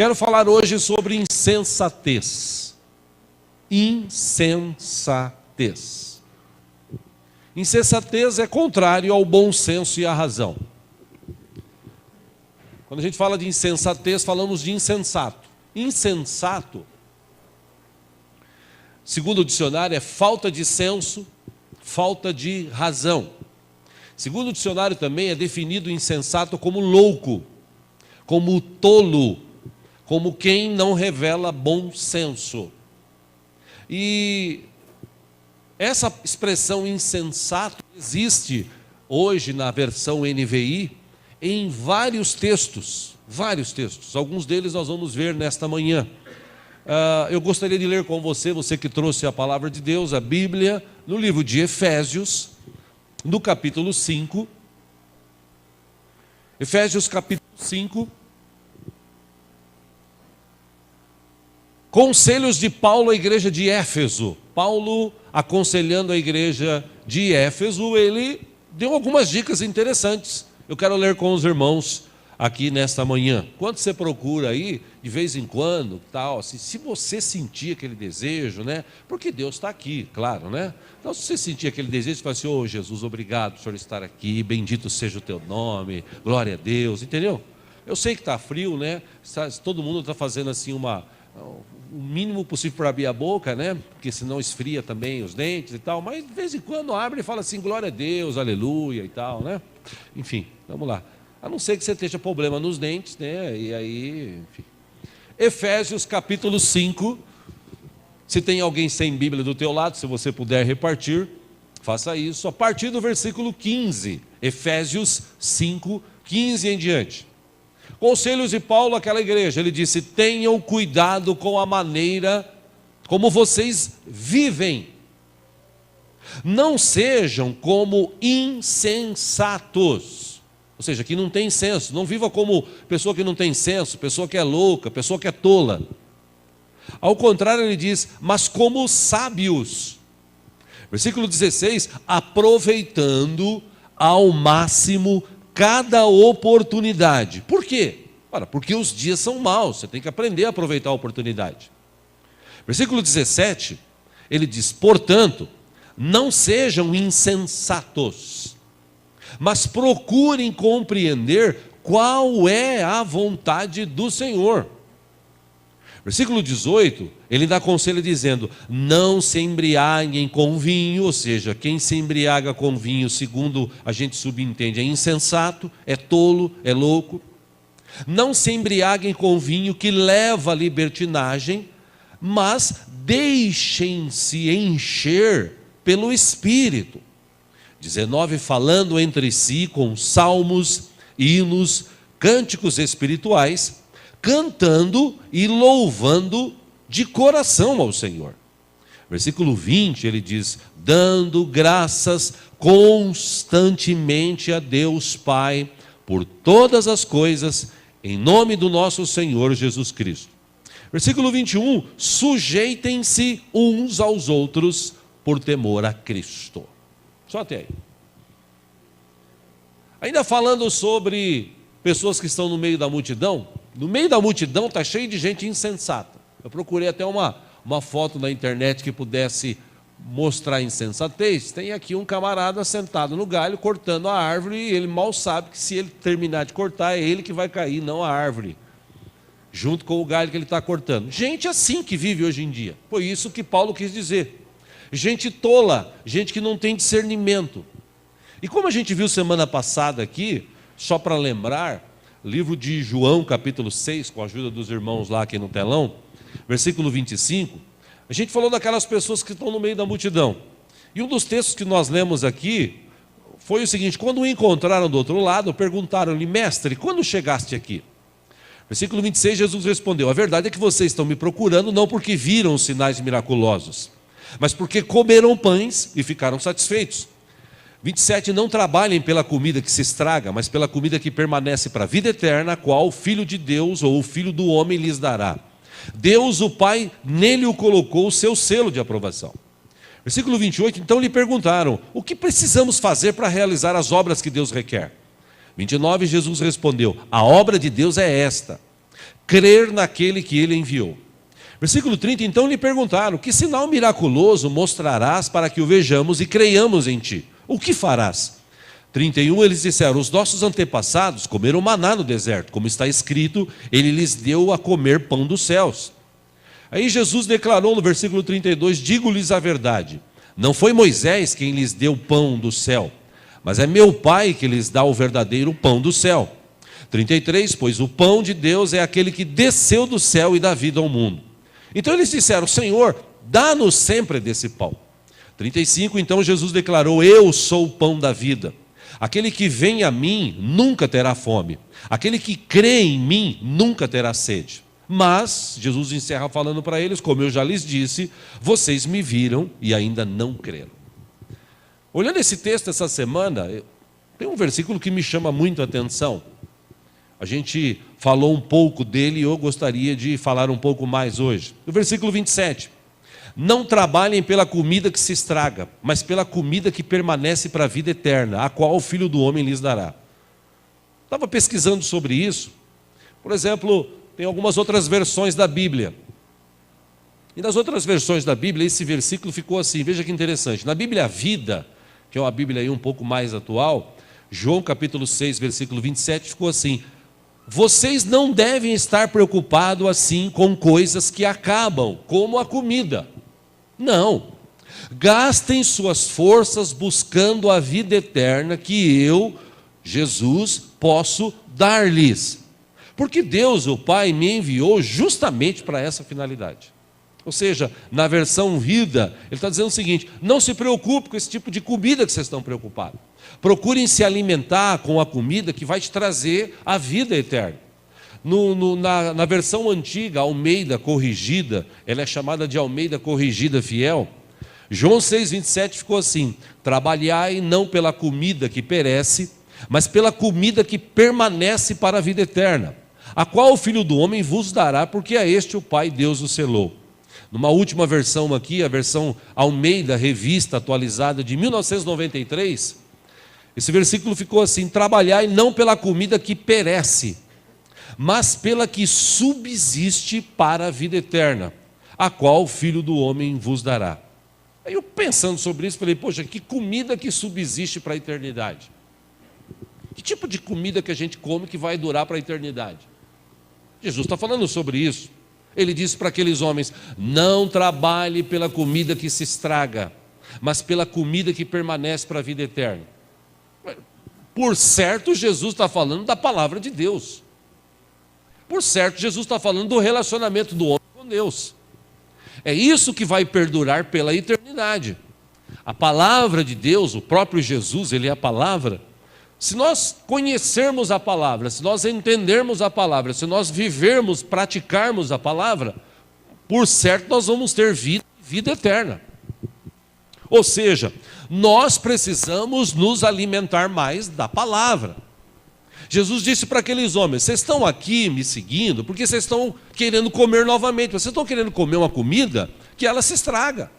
Quero falar hoje sobre insensatez. Insensatez. Insensatez é contrário ao bom senso e à razão. Quando a gente fala de insensatez, falamos de insensato. Insensato, segundo o dicionário, é falta de senso, falta de razão. Segundo o dicionário também é definido o insensato como louco, como tolo, como quem não revela bom senso. E essa expressão insensato existe hoje na versão NVI em vários textos. Alguns deles nós vamos ver nesta manhã. Eu gostaria de ler com você que trouxe a palavra de Deus, a Bíblia, no livro de Efésios, no capítulo 5. Efésios capítulo 5. Conselhos de Paulo à igreja de Éfeso. Paulo, aconselhando a igreja de Éfeso, ele deu algumas dicas interessantes. Eu quero ler com os irmãos aqui nesta manhã. Quando você procura aí, de vez em quando, tal, assim, se você sentir aquele desejo, né? Porque Deus está aqui, claro, né? Então, se você sentir aquele desejo, você fala assim: ô Jesus, obrigado por estar aqui, bendito seja o teu nome, glória a Deus, entendeu? Eu sei que está frio, né? Todo mundo está fazendo assim o mínimo possível para abrir a boca, né? Porque senão esfria também os dentes e tal, mas de vez em quando abre e fala assim: glória a Deus, aleluia e tal, né? Enfim, vamos lá. A não ser que você tenha problema nos dentes, né? E aí, enfim. Efésios capítulo 5. Se tem alguém sem Bíblia do teu lado, se você puder repartir, faça isso. A partir do versículo 15. Efésios 5, 15 em diante. Conselhos de Paulo àquela igreja. Ele disse: tenham cuidado com a maneira como vocês vivem. Não sejam como insensatos. Ou seja, que não tem senso. Não viva como pessoa que não tem senso, pessoa que é louca, pessoa que é tola. Ao contrário, ele diz: mas como sábios. Versículo 16: aproveitando ao máximo cada oportunidade. Por quê? Ora, porque os dias são maus, você tem que aprender a aproveitar a oportunidade. Versículo 17, ele diz: portanto, não sejam insensatos, mas procurem compreender qual é a vontade do Senhor. Versículo 18, ele dá conselho dizendo: não se embriaguem com vinho, ou seja, quem se embriaga com vinho, segundo a gente subentende, é insensato, é tolo, é louco. Não se embriaguem com vinho que leva à libertinagem, mas deixem-se encher pelo Espírito. 19, falando entre si com salmos, hinos, cânticos espirituais, cantando e louvando de coração ao Senhor. Versículo 20, ele diz: dando graças constantemente a Deus Pai por todas as coisas, em nome do nosso Senhor Jesus Cristo. Versículo 21, sujeitem-se uns aos outros por temor a Cristo. Só até aí. Ainda falando sobre pessoas que estão no meio da multidão, no meio da multidão está cheio de gente insensata. Eu procurei até uma foto na internet que pudesse mostrar insensatez. Tem aqui um camarada sentado no galho, cortando a árvore, e ele mal sabe que se ele terminar de cortar, é ele que vai cair, não a árvore, junto com o galho que ele está cortando. Gente assim que vive hoje em dia. Foi isso que Paulo quis dizer. Gente tola, gente que não tem discernimento. E como a gente viu semana passada aqui, só para lembrar, livro de João, capítulo 6, com a ajuda dos irmãos lá aqui no telão, versículo 25, a gente falou daquelas pessoas que estão no meio da multidão. E um dos textos que nós lemos aqui foi o seguinte: quando o encontraram do outro lado, perguntaram-lhe: mestre, quando chegaste aqui? Versículo 26, Jesus respondeu: a verdade é que vocês estão me procurando não porque viram os sinais miraculosos, mas porque comeram pães e ficaram satisfeitos. 27, não trabalhem pela comida que se estraga, mas pela comida que permanece para a vida eterna, a qual o Filho de Deus ou o Filho do homem lhes dará. Deus, o Pai, nele o colocou o seu selo de aprovação. Versículo 28, então lhe perguntaram: o que precisamos fazer para realizar as obras que Deus requer? 29, Jesus respondeu: a obra de Deus é esta, crer naquele que ele enviou. Versículo 30, então lhe perguntaram: que sinal miraculoso mostrarás para que o vejamos e creiamos em ti? O que farás? 31, eles disseram: os nossos antepassados comeram maná no deserto, como está escrito, ele lhes deu a comer pão dos céus. Aí Jesus declarou no versículo 32, digo-lhes a verdade, não foi Moisés quem lhes deu pão do céu, mas é meu Pai que lhes dá o verdadeiro pão do céu. 33, pois o pão de Deus é aquele que desceu do céu e dá vida ao mundo. Então eles disseram: Senhor, dá-nos sempre desse pão. 35, então Jesus declarou: eu sou o pão da vida. Aquele que vem a mim nunca terá fome. Aquele que crê em mim nunca terá sede. Mas, Jesus encerra falando para eles, como eu já lhes disse, vocês me viram e ainda não creram. Olhando esse texto essa semana, tem um versículo que me chama muito a atenção. A gente falou um pouco dele e eu gostaria de falar um pouco mais hoje. No versículo 27. Não trabalhem pela comida que se estraga, mas pela comida que permanece para a vida eterna, a qual o Filho do Homem lhes dará. Estava pesquisando sobre isso. Por exemplo, tem algumas outras versões da Bíblia. E nas outras versões da Bíblia, esse versículo ficou assim, veja que interessante. Na Bíblia Vida, que é uma Bíblia aí um pouco mais atual, João capítulo 6, versículo 27, ficou assim: vocês não devem estar preocupados assim com coisas que acabam, como a comida. Não. Gastem suas forças buscando a vida eterna que eu, Jesus, posso dar-lhes. Porque Deus, o Pai, me enviou justamente para essa finalidade. Ou seja, na versão Vida, ele está dizendo o seguinte: não se preocupe com esse tipo de comida que vocês estão preocupados. Procurem se alimentar com a comida que vai te trazer a vida eterna. Na versão antiga, Almeida Corrigida, ela é chamada de Almeida Corrigida Fiel. João 6, 27 ficou assim: trabalhai não pela comida que perece, mas pela comida que permanece para a vida eterna, a qual o Filho do Homem vos dará, porque a este o Pai Deus o selou. Numa última versão aqui, a versão Almeida Revista Atualizada de 1993, esse versículo ficou assim: trabalhai não pela comida que perece, mas pela que subsiste para a vida eterna, a qual o Filho do Homem vos dará. Aí eu pensando sobre isso, falei: poxa, que comida que subsiste para a eternidade? Que tipo de comida que a gente come que vai durar para a eternidade? Jesus está falando sobre isso. Ele disse para aqueles homens: não trabalhe pela comida que se estraga, mas pela comida que permanece para a vida eterna. Por certo, Jesus está falando da palavra de Deus. Por certo, Jesus está falando do relacionamento do homem com Deus. É isso que vai perdurar pela eternidade. A palavra de Deus, o próprio Jesus, ele é a palavra. Se nós conhecermos a palavra, se nós entendermos a palavra, se nós vivermos, praticarmos a palavra, por certo nós vamos ter vida eterna. Ou seja, nós precisamos nos alimentar mais da palavra. Jesus disse para aqueles homens: vocês estão aqui me seguindo porque vocês estão querendo comer novamente, vocês estão querendo comer uma comida que ela se estraga.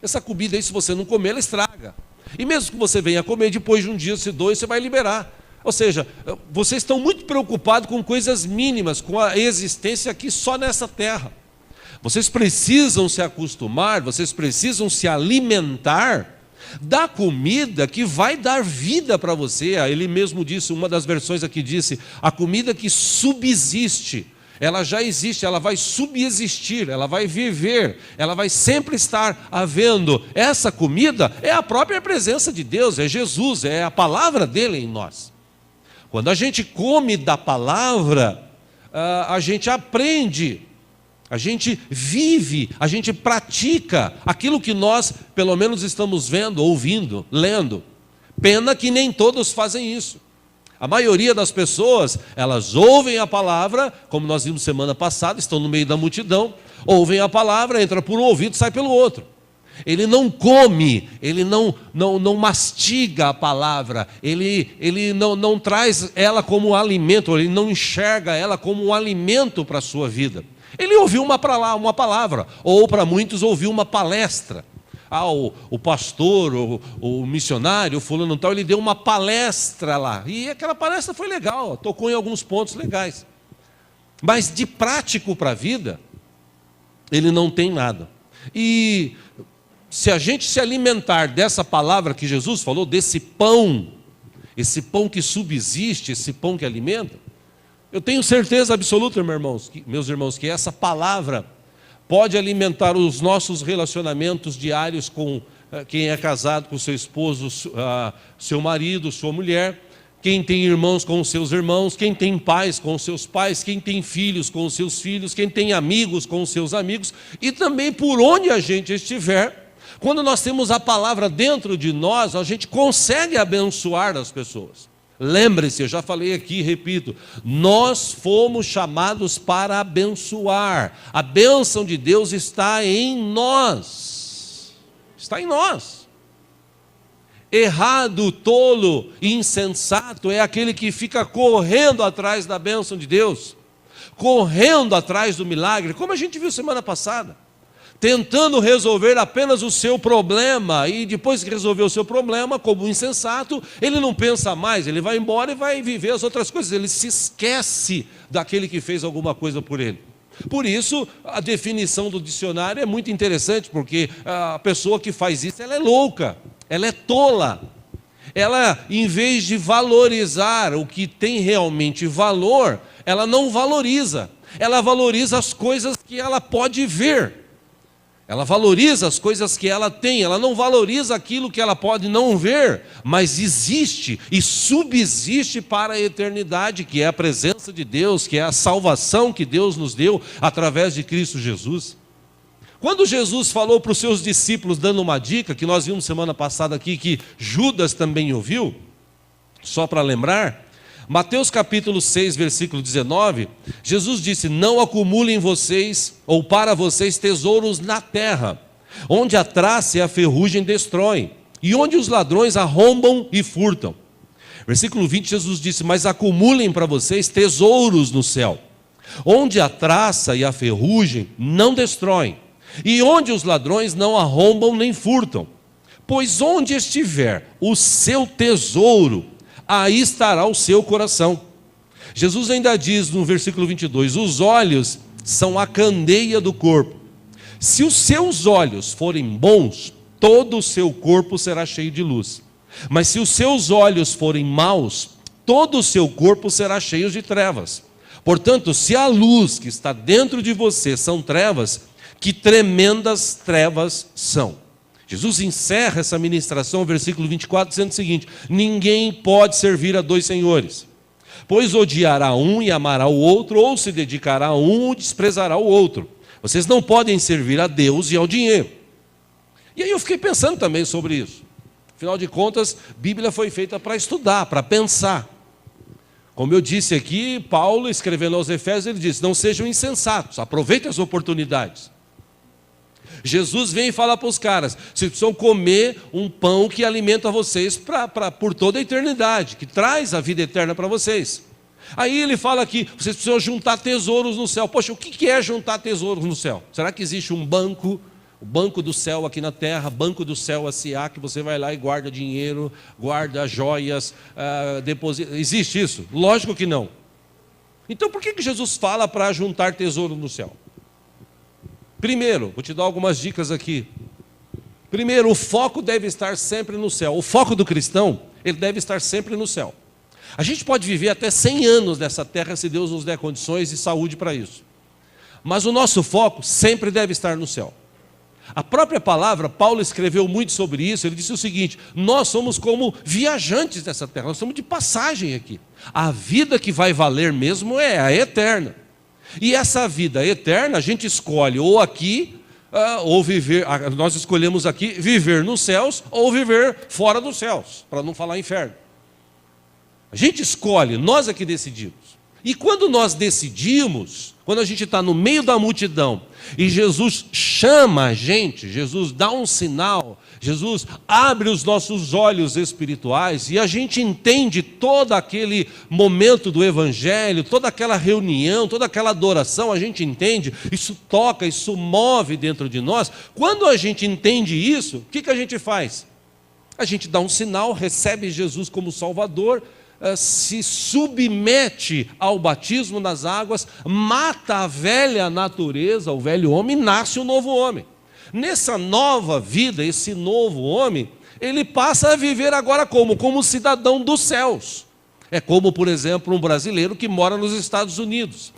Essa comida aí, se você não comer, ela estraga. E mesmo que você venha comer, depois de um dia, se dois, você vai liberar. Ou seja, vocês estão muito preocupados com coisas mínimas, com a existência aqui só nessa terra. Vocês precisam se acostumar, vocês precisam se alimentar da comida que vai dar vida para você. Ele mesmo disse, uma das versões aqui disse, a comida que subsiste. Ela já existe, ela vai subsistir, ela vai viver, ela vai sempre estar havendo. Essa comida é a própria presença de Deus, é Jesus, é a palavra dele em nós. Quando a gente come da palavra, a gente aprende, a gente vive, a gente pratica aquilo que nós, pelo menos, estamos vendo, ouvindo, lendo. Pena que nem todos fazem isso. A maioria das pessoas, elas ouvem a palavra, como nós vimos semana passada, estão no meio da multidão, ouvem a palavra, entra por um ouvido, sai pelo outro. Ele não come, ele não mastiga a palavra, ele não traz ela como alimento, ele não enxerga ela como um alimento para a sua vida. Ele ouviu uma palavra, ou para muitos ouviu uma palestra. O pastor, o missionário, o fulano tal, ele deu uma palestra lá. E aquela palestra foi legal, tocou em alguns pontos legais. Mas de prático para a vida, ele não tem nada. E se a gente se alimentar dessa palavra que Jesus falou, desse pão, esse pão que subsiste, esse pão que alimenta, eu tenho certeza absoluta, meus irmãos, que essa palavra pode alimentar os nossos relacionamentos diários com quem é casado com seu esposo, seu marido, sua mulher, quem tem irmãos com os seus irmãos, quem tem pais com os seus pais, quem tem filhos com os seus filhos, quem tem amigos com os seus amigos, e também por onde a gente estiver. Quando nós temos a palavra dentro de nós, a gente consegue abençoar as pessoas. Lembre-se, eu já falei aqui, repito, nós fomos chamados para abençoar. A bênção de Deus está em nós. Está em nós. Errado, tolo, insensato é aquele que fica correndo atrás da bênção de Deus, correndo atrás do milagre, como a gente viu semana passada, tentando resolver apenas o seu problema, e depois que resolveu o seu problema, como um insensato, ele não pensa mais, ele vai embora e vai viver as outras coisas, ele se esquece daquele que fez alguma coisa por ele. Por isso, a definição do dicionário é muito interessante, porque a pessoa que faz isso, ela é louca, ela é tola. Ela, em vez de valorizar o que tem realmente valor, ela não valoriza. Ela valoriza as coisas que ela pode ver. Ela valoriza as coisas que ela tem, ela não valoriza aquilo que ela pode não ver, mas existe e subsiste para a eternidade, que é a presença de Deus, que é a salvação que Deus nos deu através de Cristo Jesus. Quando Jesus falou para os seus discípulos, dando uma dica, que nós vimos semana passada aqui, que Judas também ouviu, só para lembrar, Mateus capítulo 6, versículo 19, Jesus disse: não acumulem vocês, ou para vocês, tesouros na terra, onde a traça e a ferrugem destroem, e onde os ladrões arrombam e furtam. Versículo 20, Jesus disse: mas acumulem para vocês tesouros no céu, onde a traça e a ferrugem não destroem, e onde os ladrões não arrombam nem furtam. Pois onde estiver o seu tesouro, aí estará o seu coração. Jesus ainda diz no versículo 22, os olhos são a candeia do corpo. Se os seus olhos forem bons, todo o seu corpo será cheio de luz. Mas se os seus olhos forem maus, todo o seu corpo será cheio de trevas. Portanto, se a luz que está dentro de você são trevas, que tremendas trevas são. Jesus encerra essa ministração, versículo 24, dizendo o seguinte: ninguém pode servir a dois senhores, pois odiará um e amará o outro, ou se dedicará a um e desprezará o outro. Vocês não podem servir a Deus e ao dinheiro. E aí eu fiquei pensando também sobre isso. Afinal de contas, a Bíblia foi feita para estudar, para pensar. Como eu disse aqui, Paulo, escrevendo aos Efésios, ele disse: não sejam insensatos, aproveitem as oportunidades. Jesus vem e fala para os caras: vocês precisam comer um pão que alimenta vocês por toda a eternidade, que traz a vida eterna para vocês. Aí ele fala aqui: vocês precisam juntar tesouros no céu. Poxa, o que é juntar tesouros no céu? Será que existe um banco, o banco do céu aqui na terra, banco do céu S.A., que você vai lá e guarda dinheiro, guarda joias, deposita? Existe isso? Lógico que não. Então por que Jesus fala para juntar tesouro no céu? Primeiro, vou te dar algumas dicas aqui. Primeiro, o foco deve estar sempre no céu. O foco do cristão, ele deve estar sempre no céu. A gente pode viver até 100 anos nessa terra, se Deus nos der condições e saúde para isso. Mas o nosso foco sempre deve estar no céu. A própria palavra, Paulo escreveu muito sobre isso. Ele disse o seguinte: nós somos como viajantes dessa terra, nós somos de passagem aqui. A vida que vai valer mesmo é a eterna. E essa vida eterna a gente escolhe ou aqui, ou viver, nós escolhemos aqui viver nos céus ou viver fora dos céus, para não falar inferno. A gente escolhe, nós é que decidimos. E quando nós decidimos, quando a gente está no meio da multidão e Jesus chama a gente, Jesus dá um sinal, Jesus abre os nossos olhos espirituais e a gente entende todo aquele momento do Evangelho, toda aquela reunião, toda aquela adoração, a gente entende, isso toca, isso move dentro de nós. Quando a gente entende isso, o que a gente faz? A gente dá um sinal, recebe Jesus como Salvador, se submete ao batismo nas águas, mata a velha natureza, o velho homem, e nasce um novo homem. Nessa nova vida, esse novo homem, ele passa a viver agora como cidadão dos céus. É como, por exemplo, um brasileiro que mora nos Estados Unidos.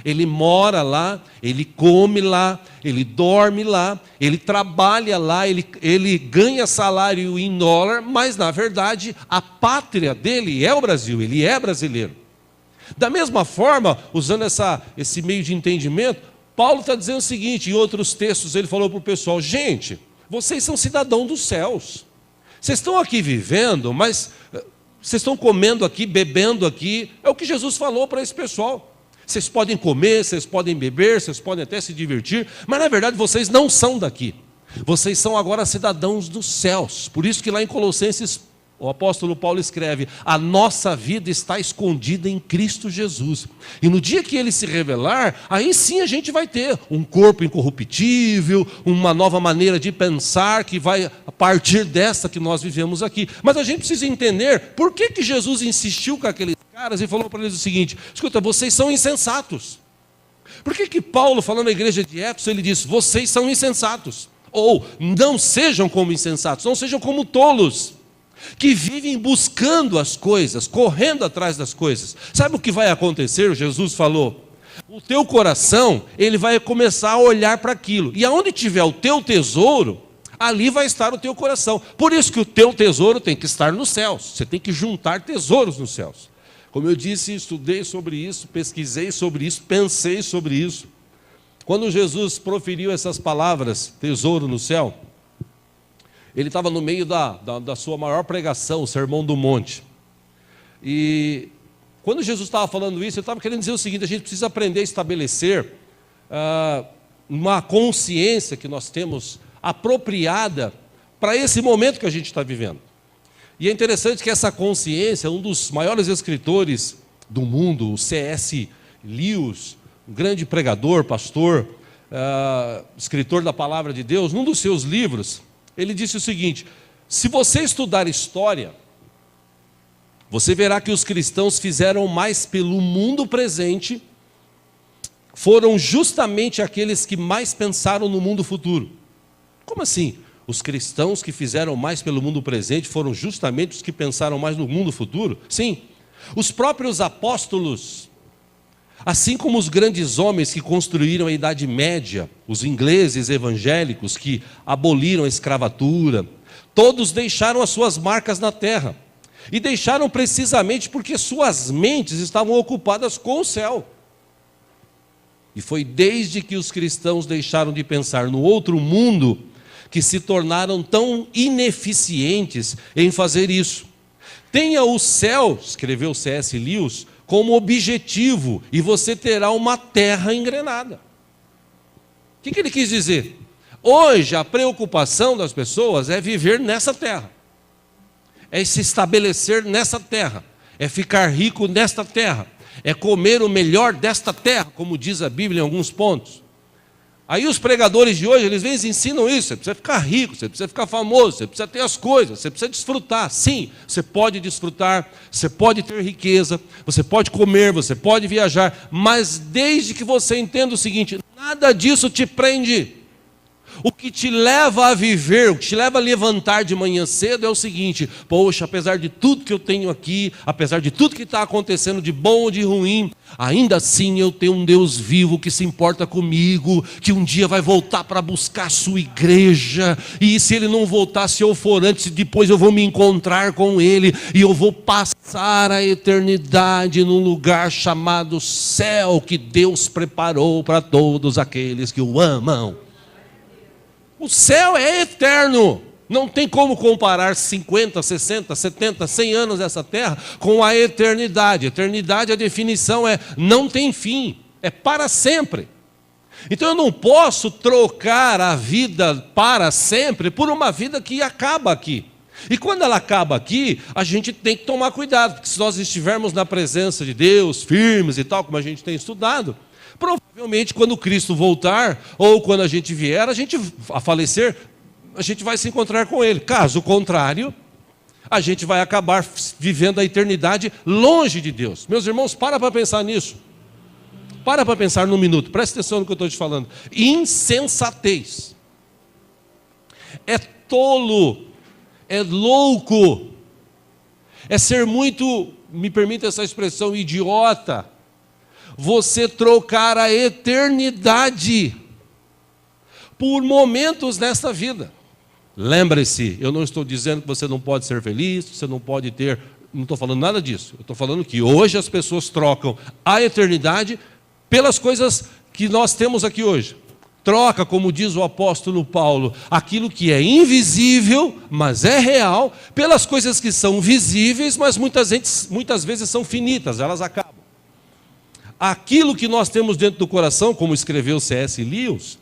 Ele mora lá, ele come lá, ele dorme lá, ele trabalha lá, ele ganha salário em dólar, mas, na verdade, a pátria dele é o Brasil, ele é brasileiro. Da mesma forma, usando esse meio de entendimento, Paulo está dizendo o seguinte, em outros textos ele falou para o pessoal, gente, vocês são cidadãos dos céus. Vocês estão aqui vivendo, mas vocês estão comendo aqui, bebendo aqui, é o que Jesus falou para esse pessoal. Vocês podem comer, vocês podem beber, vocês podem até se divertir, mas na verdade vocês não são daqui. Vocês são agora cidadãos dos céus. Por isso que lá em Colossenses, o apóstolo Paulo escreve, a nossa vida está escondida em Cristo Jesus. E no dia que ele se revelar, aí sim a gente vai ter um corpo incorruptível, uma nova maneira de pensar que vai a partir dessa que nós vivemos aqui. Mas a gente precisa entender por que Jesus insistiu com aqueles caras e falou para eles o seguinte, escuta, vocês são insensatos. Por que Paulo, falando na igreja de Éfeso, ele disse, vocês são insensatos? Ou, não sejam como insensatos, não sejam como tolos, que vivem buscando as coisas, correndo atrás das coisas. Sabe o que vai acontecer? Jesus falou, o teu coração, ele vai começar a olhar para aquilo, e aonde tiver o teu tesouro, ali vai estar o teu coração. Por isso que o teu tesouro tem que estar nos céus, você tem que juntar tesouros nos céus. Como eu disse, estudei sobre isso, pesquisei sobre isso, pensei sobre isso. Quando Jesus proferiu essas palavras, tesouro no céu, ele estava no meio da sua maior pregação, o Sermão do Monte. E quando Jesus estava falando isso, ele estava querendo dizer o seguinte, a gente precisa aprender a estabelecer uma consciência que nós temos apropriada para esse momento que a gente está vivendo. E é interessante que essa consciência, um dos maiores escritores do mundo, o C.S. Lewis, um grande pregador, pastor, escritor da palavra de Deus, num dos seus livros, ele disse o seguinte, se você estudar história, você verá que os cristãos fizeram mais pelo mundo presente, foram justamente aqueles que mais pensaram no mundo futuro. Como assim? Os cristãos que fizeram mais pelo mundo presente foram justamente os que pensaram mais no mundo futuro? Sim. Os próprios apóstolos, assim como os grandes homens que construíram a Idade Média, os ingleses evangélicos que aboliram a escravatura, todos deixaram as suas marcas na terra. E deixaram precisamente porque suas mentes estavam ocupadas com o céu. E foi desde que os cristãos deixaram de pensar no outro mundo que se tornaram tão ineficientes em fazer isso. Tenha o céu, escreveu C.S. Lewis, como objetivo, e você terá uma terra engrenada. O que ele quis dizer? Hoje a preocupação das pessoas é viver nessa terra, é se estabelecer nessa terra, é ficar rico nesta terra, é comer o melhor desta terra, como diz a Bíblia em alguns pontos. Aí os pregadores de hoje, eles vêm e ensinam isso, você precisa ficar rico, você precisa ficar famoso, você precisa ter as coisas, você precisa desfrutar. Sim, você pode desfrutar, você pode ter riqueza, você pode comer, você pode viajar, mas desde que você entenda o seguinte, nada disso te prende. O que te leva a viver, o que te leva a levantar de manhã cedo é o seguinte, poxa, apesar de tudo que eu tenho aqui, apesar de tudo que está acontecendo de bom ou de ruim, ainda assim eu tenho um Deus vivo que se importa comigo, que um dia vai voltar para buscar a sua igreja, e se ele não voltar, se eu for antes, depois eu vou me encontrar com ele, e eu vou passar a eternidade num lugar chamado céu, que Deus preparou para todos aqueles que o amam. O céu é eterno, não tem como comparar 50, 60, 70, 100 anos dessa terra com a eternidade. Eternidade, a definição é não tem fim, é para sempre. Então eu não posso trocar a vida para sempre por uma vida que acaba aqui. E quando ela acaba aqui, a gente tem que tomar cuidado, porque se nós estivermos na presença de Deus, firmes e tal, como a gente tem estudado, provavelmente quando Cristo voltar, ou quando a gente vier, a falecer, a gente vai se encontrar com Ele. Caso contrário, a gente vai acabar vivendo a eternidade longe de Deus. Meus irmãos, para pensar nisso. Para pensar num minuto, presta atenção no que eu estou te falando. Insensatez. É tolo, é louco, é ser muito, me permita essa expressão, idiota, você trocar a eternidade por momentos nesta vida. Lembre-se, eu não estou dizendo que você não pode ser feliz, você não pode ter, não estou falando nada disso. Eu estou falando que hoje as pessoas trocam a eternidade pelas coisas que nós temos aqui hoje. Troca, como diz o apóstolo Paulo, aquilo que é invisível, mas é real, pelas coisas que são visíveis, mas muitas vezes são finitas, elas acabam. Aquilo que nós temos dentro do coração, como escreveu C.S. Lewis,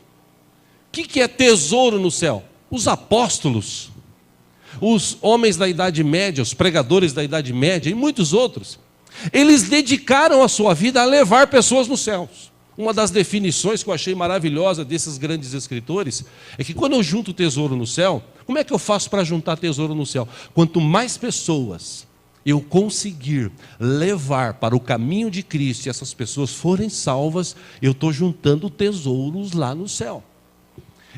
o que é tesouro no céu? Os apóstolos, os homens da Idade Média, os pregadores da Idade Média e muitos outros, eles dedicaram a sua vida a levar pessoas nos céus. Uma das definições que eu achei maravilhosa desses grandes escritores é que quando eu junto tesouro no céu, como é que eu faço para juntar tesouro no céu? Quanto mais pessoas eu conseguir levar para o caminho de Cristo e essas pessoas forem salvas, eu estou juntando tesouros lá no céu.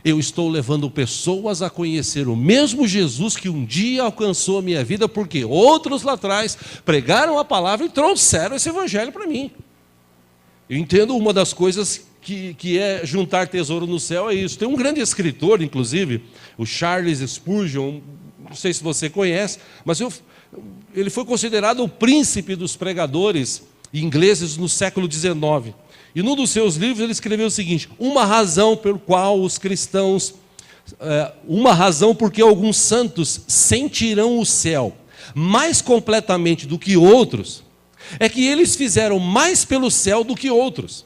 Eu estou levando pessoas a conhecer o mesmo Jesus que um dia alcançou a minha vida, porque outros lá atrás pregaram a palavra e trouxeram esse evangelho para mim. Eu entendo uma das coisas que é juntar tesouro no céu é isso. Tem um grande escritor, inclusive, o Charles Spurgeon, não sei se você conhece, mas ele foi considerado o príncipe dos pregadores ingleses no século XIX. E num dos seus livros ele escreveu o seguinte: uma razão pelo qual os cristãos, uma razão porque alguns santos sentirão o céu mais completamente do que outros, é que eles fizeram mais pelo céu do que outros.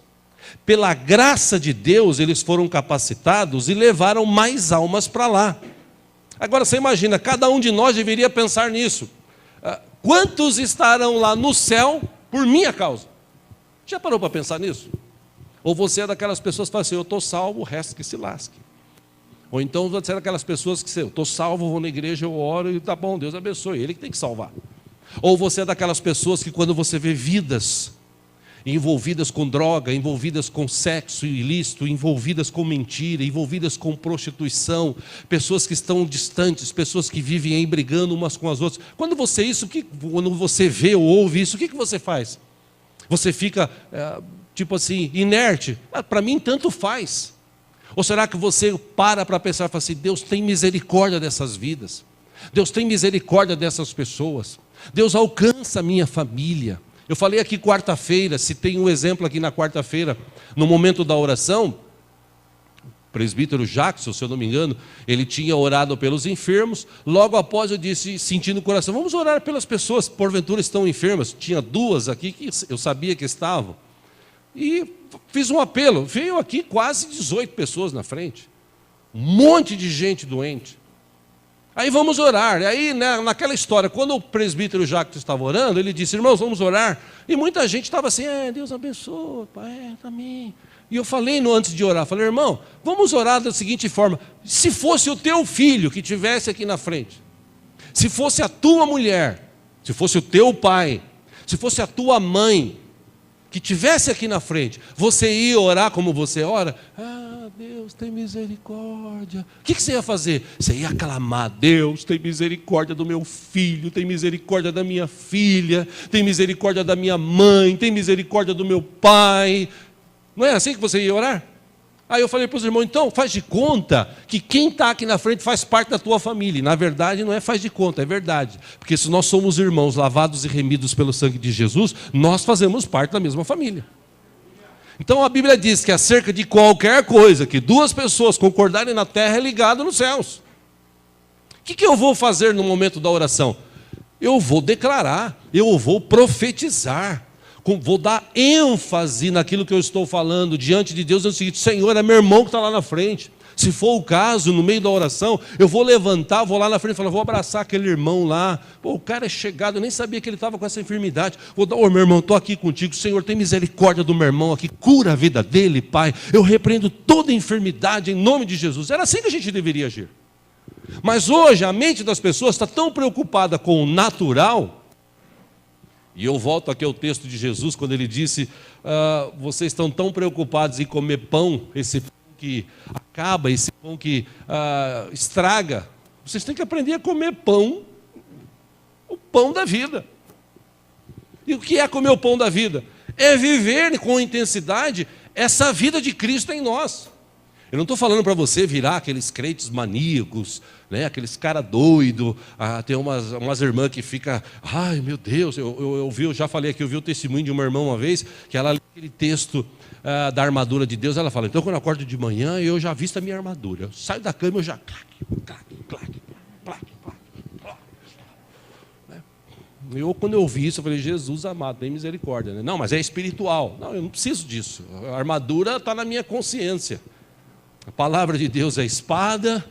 Pela graça de Deus, eles foram capacitados e levaram mais almas para lá. Agora você imagina, cada um de nós deveria pensar nisso. Quantos estarão lá no céu por minha causa? Já parou para pensar nisso? Ou você é daquelas pessoas que falam assim, eu estou salvo, o resto que se lasque. Ou então você é daquelas pessoas que eu estou salvo, vou na igreja, eu oro e tá bom, Deus abençoe, Ele que tem que salvar. Ou você é daquelas pessoas que quando você vê vidas envolvidas com droga, envolvidas com sexo ilícito, envolvidas com mentira, envolvidas com prostituição, pessoas que estão distantes, pessoas que vivem aí brigando umas com as outras. Quando você vê ou ouve isso, o que você faz? Você fica, tipo assim, inerte? Para mim, tanto faz. Ou será que você para pensar e fala assim, Deus tem misericórdia dessas vidas, Deus tem misericórdia dessas pessoas, Deus alcança a minha família. Eu falei aqui quarta-feira, citei um exemplo aqui na quarta-feira, no momento da oração, o presbítero Jackson, se eu não me engano, ele tinha orado pelos enfermos, logo após eu disse, sentindo o coração, vamos orar pelas pessoas que porventura estão enfermas. Tinha duas aqui que eu sabia que estavam, e fiz um apelo, veio aqui quase 18 pessoas na frente, um monte de gente doente. Aí vamos orar. E aí, naquela história, quando o presbítero Jacques estava orando, ele disse, irmãos, vamos orar. E muita gente estava assim, Deus abençoe, pai, amém. E eu falei antes de orar, falei, irmão, vamos orar da seguinte forma, se fosse o teu filho que estivesse aqui na frente, se fosse a tua mulher, se fosse o teu pai, se fosse a tua mãe, que estivesse aqui na frente, você ia orar como você ora? Deus tem misericórdia. O que você ia fazer? Você ia clamar, Deus tem misericórdia do meu filho, tem misericórdia da minha filha, tem misericórdia da minha mãe, tem misericórdia do meu pai. Não é assim que você ia orar? Aí eu falei para os irmãos, então faz de conta que quem está aqui na frente faz parte da tua família. E, na verdade não é faz de conta, é verdade. Porque se nós somos irmãos lavados e remidos pelo sangue de Jesus, nós fazemos parte da mesma família. Então a Bíblia diz que acerca de qualquer coisa que duas pessoas concordarem na terra é ligado nos céus. O que eu vou fazer no momento da oração? Eu vou declarar, eu vou profetizar, vou dar ênfase naquilo que eu estou falando diante de Deus. É o seguinte, Senhor, é meu irmão que está lá na frente. Se for o caso, no meio da oração, eu vou levantar, vou lá na frente e falar, vou abraçar aquele irmão lá. Pô, o cara é chegado, eu nem sabia que ele estava com essa enfermidade. Vou dar, meu irmão, estou aqui contigo. Senhor, tem misericórdia do meu irmão aqui, cura a vida dele, Pai. Eu repreendo toda enfermidade em nome de Jesus. Era assim que a gente deveria agir. Mas hoje a mente das pessoas está tão preocupada com o natural, e eu volto aqui ao texto de Jesus, quando ele disse, vocês estão tão preocupados em comer pão, esse pão que acaba, esse pão que estraga. Vocês têm que aprender a comer pão, o pão da vida. E o que é comer o pão da vida? É viver com intensidade essa vida de Cristo em nós. Eu não estou falando para você virar aqueles crentes maníacos, né? Aqueles cara doido. Tem umas irmãs que ficam, ai meu Deus, eu já falei aqui, eu vi o testemunho de uma irmã uma vez, que ela lê aquele texto da armadura de Deus, ela fala, então quando eu acordo de manhã, eu já visto a minha armadura. Eu saio da cama, eu já quando eu vi isso, eu falei, Jesus amado, tem misericórdia, né? Não, mas é espiritual. Não, eu não preciso disso. A armadura está na minha consciência. A palavra de Deus é a espada,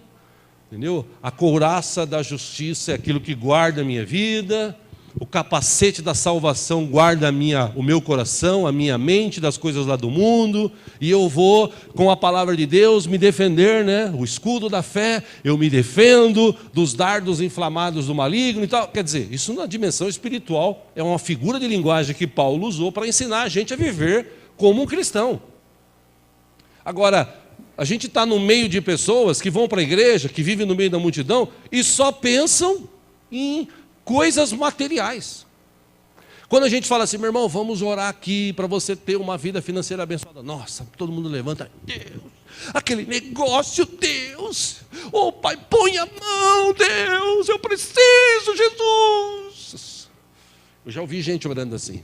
entendeu? A couraça da justiça é aquilo que guarda a minha vida. O capacete da salvação guarda o meu coração, a minha mente das coisas lá do mundo. E eu vou, com a palavra de Deus, me defender, né? O escudo da fé, eu me defendo dos dardos inflamados do maligno e tal. Quer dizer, isso na dimensão espiritual é uma figura de linguagem que Paulo usou para ensinar a gente a viver como um cristão. Agora, a gente está no meio de pessoas que vão para a igreja, que vivem no meio da multidão e só pensam em coisas materiais. Quando a gente fala assim, meu irmão, vamos orar aqui para você ter uma vida financeira abençoada. Nossa, todo mundo levanta, Deus, aquele negócio, Deus. Oh Pai, põe a mão, Deus, eu preciso, Jesus. Eu já ouvi gente orando assim.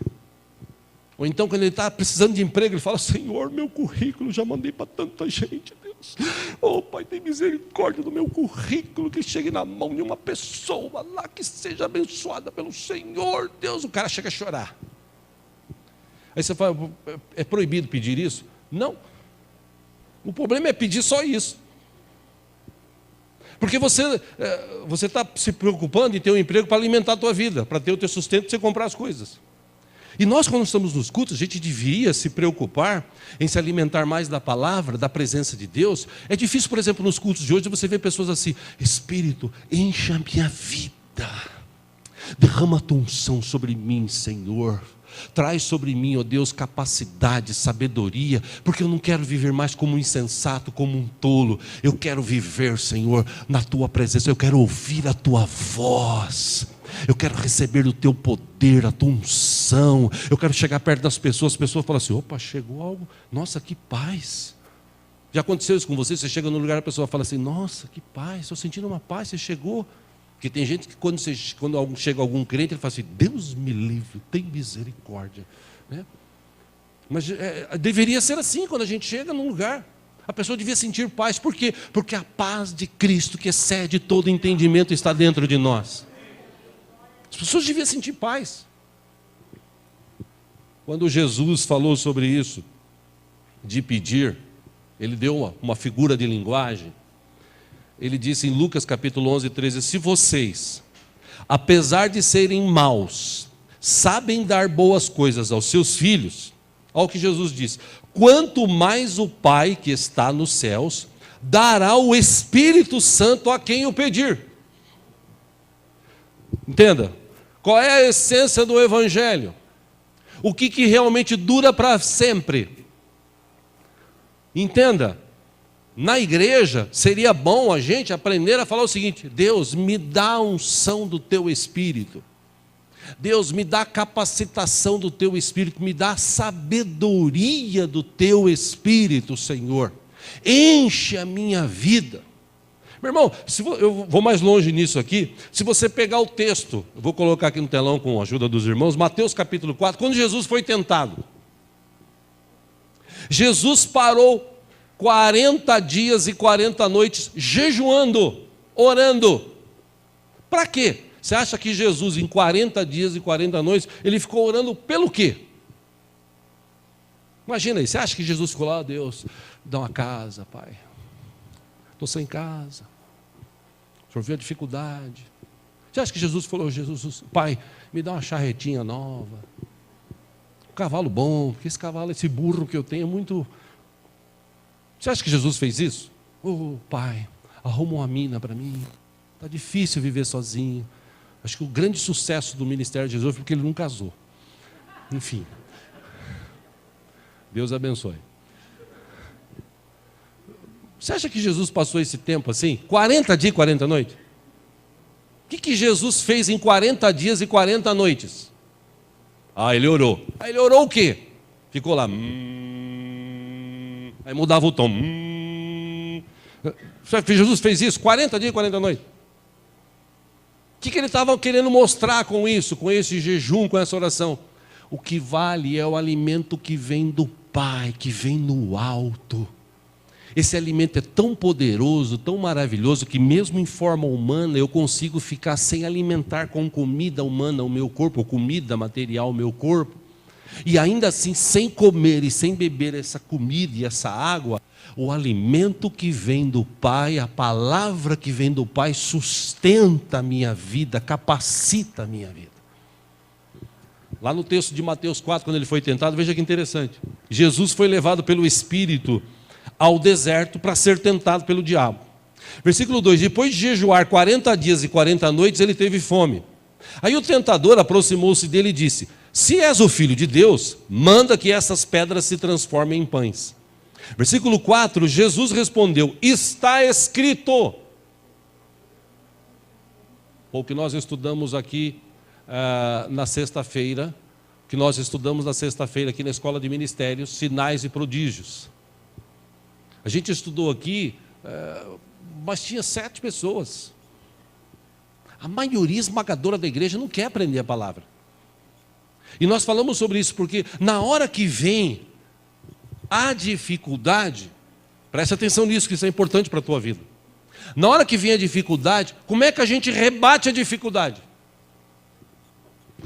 Ou então, quando ele está precisando de emprego, ele fala, Senhor, meu currículo, já mandei para tanta gente, Deus. Oh, Pai, tem misericórdia do meu currículo, que chegue na mão de uma pessoa lá, que seja abençoada pelo Senhor, Deus. O cara chega a chorar. Aí você fala, é proibido pedir isso? Não. O problema é pedir só isso. Porque você está se preocupando em ter um emprego para alimentar a tua vida, para ter o teu sustento, para você comprar as coisas. E nós, quando estamos nos cultos, a gente devia se preocupar em se alimentar mais da palavra, da presença de Deus. É difícil, por exemplo, nos cultos de hoje, você ver pessoas assim, Espírito, enche a minha vida, derrama a tua unção sobre mim, Senhor. Traz sobre mim, ó Deus, capacidade, sabedoria, porque eu não quero viver mais como um insensato, como um tolo. Eu quero viver, Senhor, na tua presença, eu quero ouvir a tua voz. Eu quero receber o teu poder, a tua unção. Eu quero chegar perto das pessoas, as pessoas falam assim, opa, chegou algo, nossa, que paz. Já aconteceu isso com você? Você chega num lugar, a pessoa fala assim, nossa, que paz, estou sentindo uma paz, você chegou. Porque tem gente que quando chega algum crente, ele fala assim, Deus me livre, tem misericórdia, né? Mas deveria ser assim, quando a gente chega num lugar. A pessoa devia sentir paz. Por quê? Porque a paz de Cristo, que excede todo entendimento, está dentro de nós. As pessoas deviam sentir paz. Quando Jesus falou sobre isso, de pedir, ele deu uma figura de linguagem. Ele disse em Lucas capítulo 11, 13, se vocês, apesar de serem maus, sabem dar boas coisas aos seus filhos, olha o que Jesus diz, quanto mais o Pai que está nos céus, dará o Espírito Santo a quem o pedir. Entenda, qual é a essência do Evangelho? O que realmente dura para sempre? Entenda, na igreja seria bom a gente aprender a falar o seguinte, Deus, me dá a unção do teu Espírito. Deus, me dá a capacitação do teu Espírito, me dá a sabedoria do teu Espírito, Senhor. Enche a minha vida. Meu irmão, eu vou mais longe nisso aqui. Se você pegar o texto, eu vou colocar aqui no telão com a ajuda dos irmãos, Mateus capítulo 4, quando Jesus foi tentado. Jesus parou 40 dias e 40 noites jejuando, orando. Para quê? Você acha que Jesus em 40 dias e 40 noites, ele ficou orando pelo quê? Imagina aí, você acha que Jesus ficou lá, Deus, dá uma casa, Pai. Estou sem casa. O Senhor viu a dificuldade. Você acha que Jesus falou, Jesus, Pai, me dá uma charretinha nova. Um cavalo bom, porque esse cavalo, esse burro que eu tenho é muito... Você acha que Jesus fez isso? Oh, Pai, arruma uma mina para mim. Está difícil viver sozinho. Acho que o grande sucesso do ministério de Jesus foi porque ele não casou. Enfim. Deus abençoe. Você acha que Jesus passou esse tempo assim? 40 dias e 40 noites? O que Jesus fez em 40 dias e 40 noites? Ele orou. Ele orou o quê? Ficou lá. Aí mudava o tom. Jesus fez isso 40 dias e 40 noites. O que ele estava querendo mostrar com isso, com esse jejum, com essa oração? O que vale é o alimento que vem do Pai, que vem no alto. Esse alimento é tão poderoso, tão maravilhoso, que mesmo em forma humana eu consigo ficar sem alimentar com comida humana o meu corpo, ou comida material o meu corpo. E ainda assim, sem comer e sem beber essa comida e essa água, o alimento que vem do Pai, a palavra que vem do Pai sustenta a minha vida, capacita a minha vida. Lá no texto de Mateus 4, quando ele foi tentado, veja que interessante. Jesus foi levado pelo Espírito ao deserto para ser tentado pelo diabo. Versículo 2, depois de jejuar 40 dias e 40 noites, ele teve fome. Aí o tentador aproximou-se dele e disse: se és o Filho de Deus, manda que essas pedras se transformem em pães. Versículo 4, Jesus respondeu: está escrito. O que nós estudamos aqui na sexta-feira, aqui na Escola de Ministérios, sinais e prodígios. A gente estudou aqui, mas tinha 7 pessoas. A maioria esmagadora da igreja não quer aprender a palavra. E nós falamos sobre isso porque na hora que vem a dificuldade, preste atenção nisso, que isso é importante para a tua vida. Na hora que vem a dificuldade, como é que a gente rebate a dificuldade?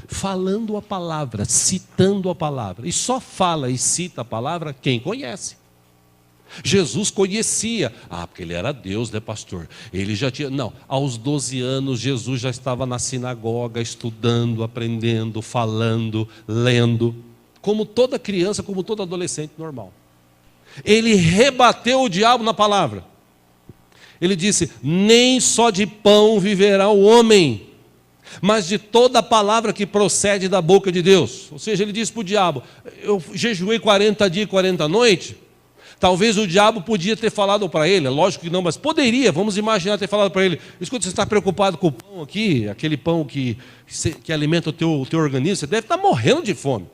Falando a palavra, citando a palavra. E só fala e cita a palavra quem conhece. Jesus conhecia, porque ele era Deus, né, pastor? Ele já tinha, não, aos 12 anos Jesus já estava na sinagoga, estudando, aprendendo, falando, lendo, como toda criança, como todo adolescente normal. Ele rebateu o diabo na palavra. Ele disse: nem só de pão viverá o homem, mas de toda a palavra que procede da boca de Deus. Ou seja, ele disse para o diabo: eu jejuei 40 dias e 40 noites. Talvez o diabo podia ter falado para ele, lógico que não, mas poderia, vamos imaginar, ter falado para ele: escuta, você está preocupado com o pão aqui, aquele pão que alimenta o teu organismo, você deve estar morrendo de fome.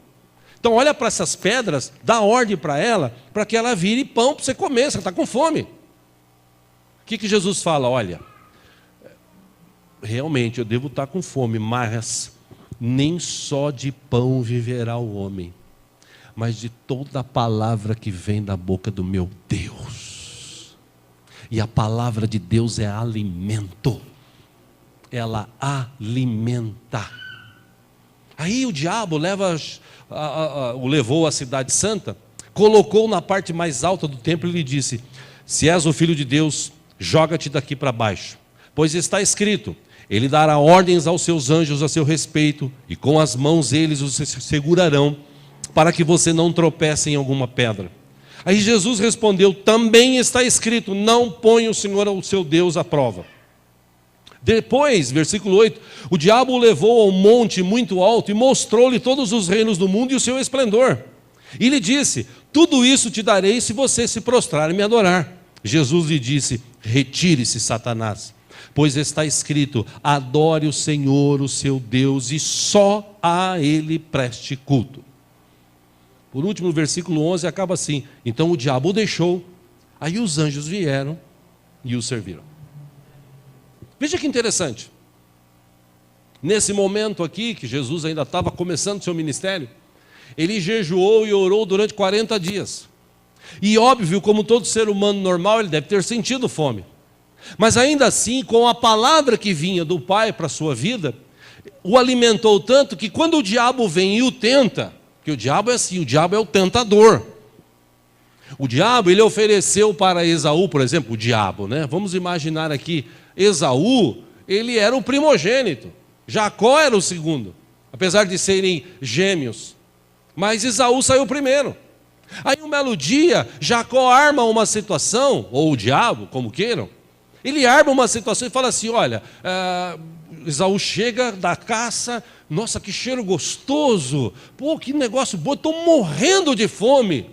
Então olha para essas pedras, dá ordem para ela, para que ela vire pão para você comer, você está com fome. O que Jesus fala? Olha, realmente eu devo estar com fome, mas nem só de pão viverá o homem, mas de toda a palavra que vem da boca do meu Deus. E a palavra de Deus é alimento. Ela alimenta. Aí o diabo o levou à cidade santa, colocou na parte mais alta do templo e lhe disse: se és o Filho de Deus, joga-te daqui para baixo, pois está escrito: ele dará ordens aos seus anjos a seu respeito, e com as mãos eles os segurarão, para que você não tropece em alguma pedra. Aí Jesus respondeu: também está escrito: não ponha o Senhor, o seu Deus, à prova. Depois, versículo 8, o diabo o levou a um monte muito alto e mostrou-lhe todos os reinos do mundo e o seu esplendor. E lhe disse: tudo isso te darei se você se prostrar e me adorar. Jesus lhe disse: retire-se, Satanás, pois está escrito: adore o Senhor, o seu Deus, e só a Ele preste culto. Por último, o versículo 11 acaba assim: então o diabo o deixou, aí os anjos vieram e o serviram. Veja que interessante. Nesse momento aqui, que Jesus ainda estava começando seu ministério, ele jejuou e orou durante 40 dias. E óbvio, como todo ser humano normal, ele deve ter sentido fome. Mas ainda assim, com a palavra que vinha do Pai para a sua vida, o alimentou tanto que quando o diabo vem e o tenta, que o diabo é assim, o diabo é o tentador. O diabo, ele ofereceu para Esaú, por exemplo, o diabo, né? Vamos imaginar aqui, Esaú, ele era o primogênito, Jacó era o segundo, apesar de serem gêmeos, mas Esaú saiu primeiro. Aí um belo dia, Jacó arma uma situação, ou o diabo, como queiram, Ele arma uma situação e fala assim, olha, Esaú chega da caça, nossa, que cheiro gostoso, pô, que negócio bom, estou morrendo de fome.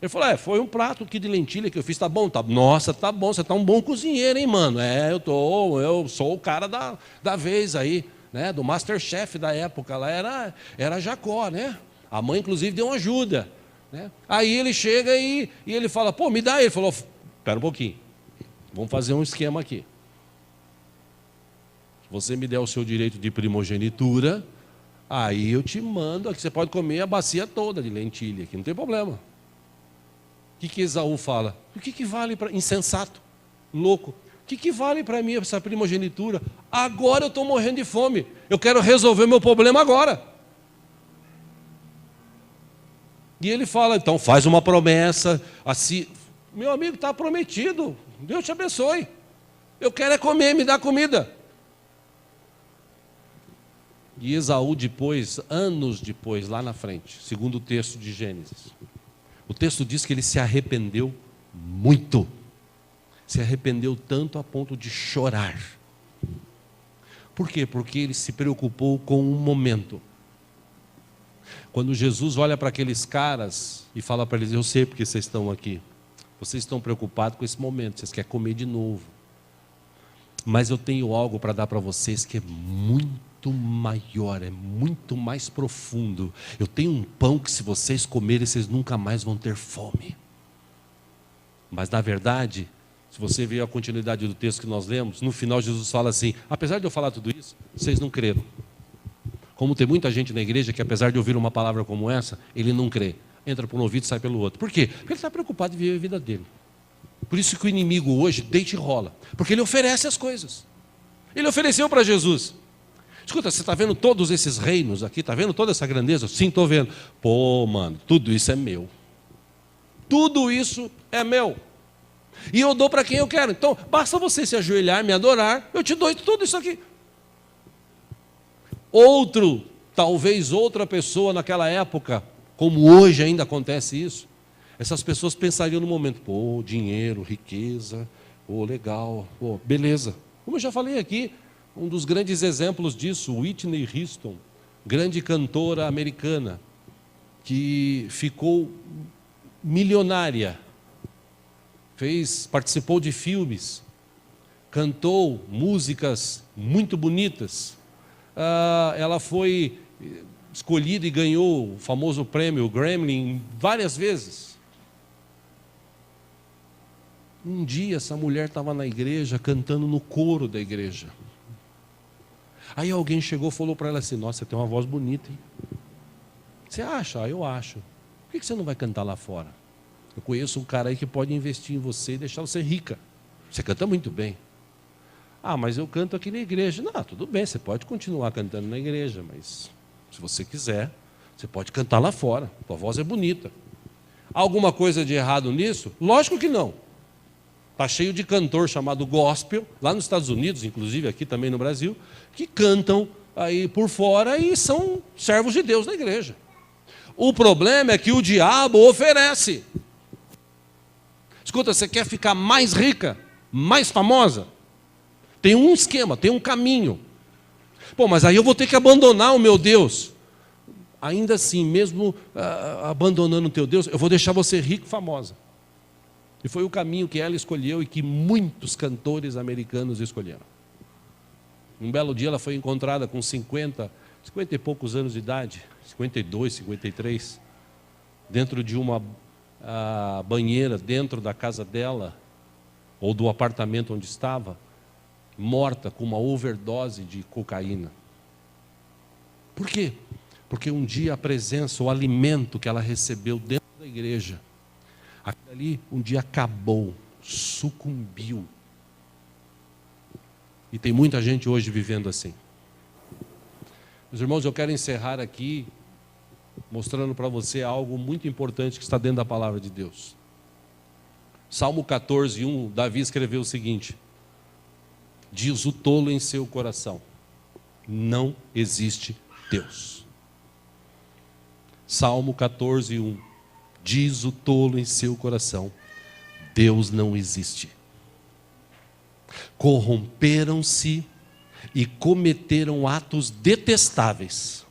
Ele falou, foi um prato aqui de lentilha que eu fiz, tá bom? Tá, nossa, tá bom, você tá um bom cozinheiro, hein, mano? Eu sou o cara da vez aí, né? Do Masterchef da época, lá era Jacó, né? A mãe, inclusive, deu uma ajuda, né? Aí ele chega e ele fala, pô, me dá aí. Ele falou, espera um pouquinho, vamos fazer um esquema aqui. Se você me der o seu direito de primogenitura, aí eu te mando, aqui você pode comer a bacia toda de lentilha, aqui não tem problema. O que Esaú fala? O que vale para... Insensato, louco. O que vale para mim essa primogenitura? Agora eu estou morrendo de fome. Eu quero resolver meu problema agora. E ele fala, então faz uma promessa, assim, meu amigo, está prometido, Deus te abençoe. Eu quero é comer, me dá comida. E Esaú depois, anos depois, lá na frente, segundo o texto de Gênesis, o texto diz que ele se arrependeu muito. Se arrependeu tanto a ponto de chorar. Por quê? Porque ele se preocupou com um momento. Quando Jesus olha para aqueles caras e fala para eles, eu sei porque vocês estão aqui. Vocês estão preocupados com esse momento, vocês querem comer de novo. Mas eu tenho algo para dar para vocês que é muito maior, é muito mais profundo. Eu tenho um pão que se vocês comerem, vocês nunca mais vão ter fome. Mas na verdade, se você ver a continuidade do texto que nós lemos, no final Jesus fala assim, apesar de eu falar tudo isso, vocês não creram. Como tem muita gente na igreja que apesar de ouvir uma palavra como essa, ele não crê. Entra por um ouvido e sai pelo outro. Por quê? Porque ele está preocupado em viver a vida dele. Por isso que o inimigo hoje deita e rola. Porque ele oferece as coisas. Ele ofereceu para Jesus. Escuta, você está vendo todos esses reinos aqui? Está vendo toda essa grandeza? Sim, estou vendo. Pô, mano, tudo isso é meu. Tudo isso é meu. E eu dou para quem eu quero. Então, basta você se ajoelhar, me adorar, eu te dou tudo isso aqui. Talvez outra pessoa naquela época, como hoje ainda acontece isso, essas pessoas pensariam no momento, pô, dinheiro, riqueza, pô, legal, pô, beleza. Como eu já falei aqui, um dos grandes exemplos disso, Whitney Houston, grande cantora americana, que ficou milionária, participou de filmes, cantou músicas muito bonitas. Ela foi escolhida e ganhou o famoso prêmio Grammy várias vezes. Um dia essa mulher estava na igreja cantando no coro da igreja. Aí alguém chegou e falou para ela assim, nossa, você tem uma voz bonita, hein? Você acha? Eu acho. Por que você não vai cantar lá fora? Eu conheço um cara aí que pode investir em você e deixar você rica. Você canta muito bem. Ah, mas eu canto aqui na igreja. Não, tudo bem, você pode continuar cantando na igreja, mas se você quiser, você pode cantar lá fora. Tua voz é bonita. Há alguma coisa de errado nisso? Lógico que não. Está cheio de cantor chamado gospel, lá nos Estados Unidos, inclusive aqui também no Brasil, que cantam aí por fora e são servos de Deus na igreja. O problema é que o diabo oferece. Escuta, você quer ficar mais rica, mais famosa? Tem um esquema, tem um caminho. Pô, mas aí eu vou ter que abandonar o meu Deus. Ainda assim, mesmo abandonando o teu Deus, eu vou deixar você rica e famosa. E foi o caminho que ela escolheu e que muitos cantores americanos escolheram. Um belo dia ela foi encontrada com 50 e poucos anos de idade, 52, 53, dentro de uma banheira, dentro da casa dela, ou do apartamento onde estava, morta com uma overdose de cocaína. Por quê? Porque um dia a presença, o alimento que ela recebeu dentro da igreja, aquilo ali um dia acabou, sucumbiu. E tem muita gente hoje vivendo assim. Meus irmãos, eu quero encerrar aqui mostrando para você algo muito importante que está dentro da palavra de Deus. Salmo 14, 1, Davi escreveu o seguinte: diz o tolo em seu coração, não existe Deus. Salmo 14, 1, diz o tolo em seu coração, Deus não existe. corromperam-se e cometeram atos detestáveis.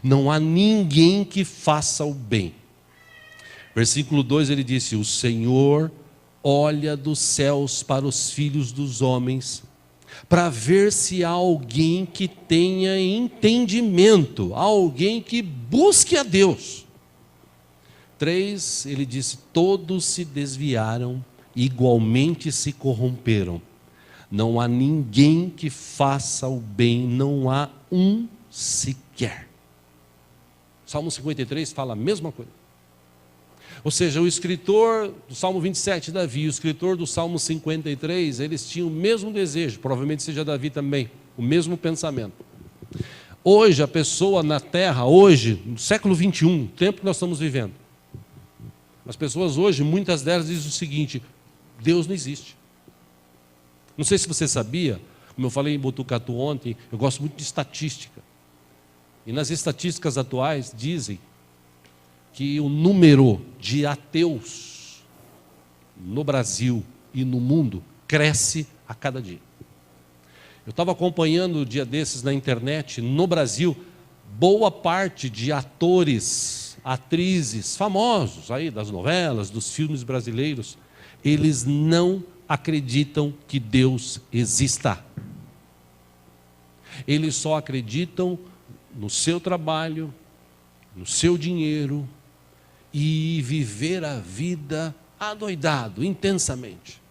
Não há ninguém que faça o bem. Versículo 2 ele disse: o Senhor olha dos céus para os filhos dos homens, para ver se há alguém que tenha entendimento, alguém que busque a Deus. 3, ele disse: todos se desviaram, igualmente se corromperam. Não há ninguém que faça o bem, não há um sequer. Salmo 53 fala a mesma coisa. Ou seja, o escritor do Salmo 27, Davi, e o escritor do Salmo 53, eles tinham o mesmo desejo, provavelmente seja Davi também, o mesmo pensamento. Hoje, a pessoa na terra, hoje, no século 21, o tempo que nós estamos vivendo, as pessoas hoje, muitas delas dizem o seguinte: Deus não existe. Não sei se você sabia, como eu falei em Botucatu ontem, eu gosto muito de estatística. E nas estatísticas atuais dizem que o número de ateus no Brasil e no mundo cresce a cada dia. Eu estava acompanhando um dia desses na internet, no Brasil, boa parte de atores, atrizes famosos aí das novelas, dos filmes brasileiros, eles não acreditam que Deus exista. Eles só acreditam no seu trabalho, no seu dinheiro, e viver a vida adoidado, intensamente.